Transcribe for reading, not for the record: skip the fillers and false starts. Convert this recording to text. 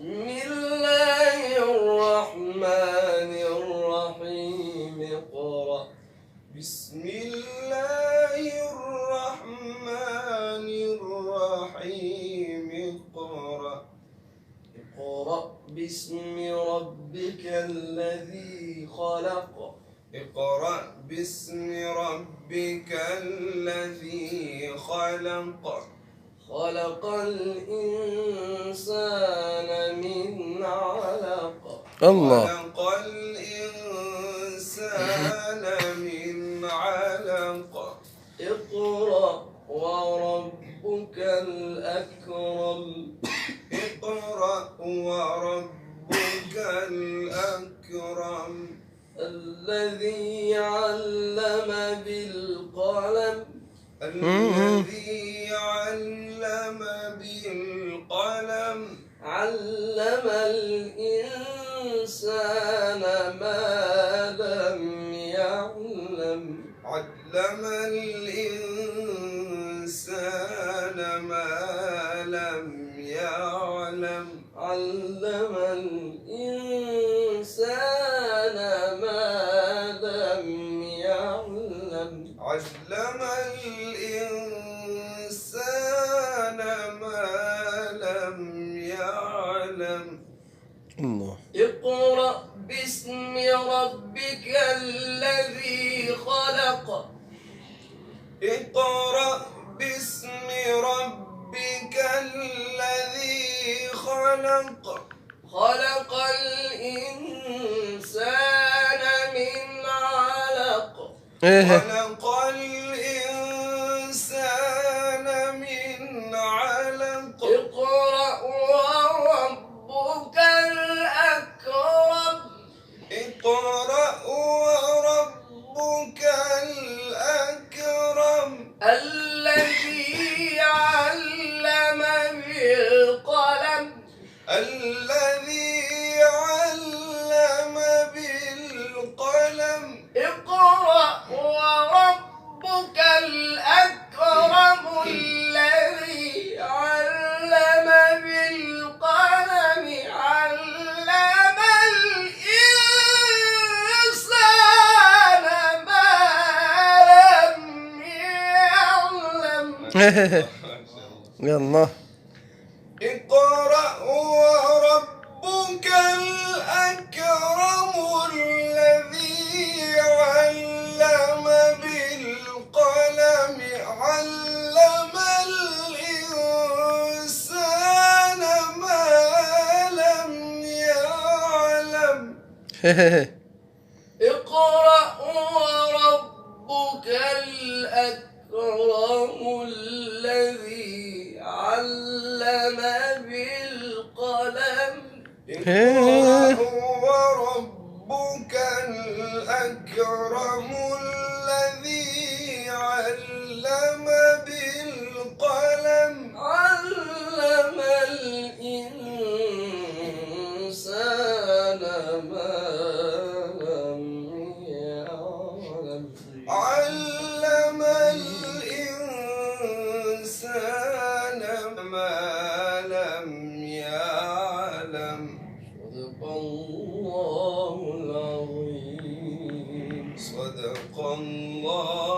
بسم الله الرحمن الرحيم اقرأ بسم الله الرحمن الرحيم اقرأ باسم ربك الذي خلق اقرأ باسم ربك الذي خلق خلق الإنسان من علق الله. خلق الإنسان من علق اقرأ وربك الأكرم اقرأ وربك الأكرم الذي علم بالقلم الذي علم بالقلم علم الإنسان ما لم يعلم علم الإنسان ما لم يعلم علم الإنسان ما لم يعلم علم الإنسان ما لم يعلم الله. اقرأ باسم ربك الذي خلق اقرأ باسم ربك الذي خلق خلق الإنسان من علق خلق الإنسان من علق اقرأ وربك الأكرم اقرأ وربك الأكرم الذي علم بالقلم الذي علم بالقلم اقرأ وربك الأكرم الذي علم بالقلم علم الإنسان ما لم يعلم يلا. اقرأ وربك الأكرم الذي علم بالقلم علم الإنسان ما لم يعلم اقرأ وربك الأكرم الذي علم بالقلم اقرأ وربك الأكرم الذي علم بالقلم علم الإنسان ما لم يعلم علم الإنسان ما لم يعلم صدق الله العظيم صدق الله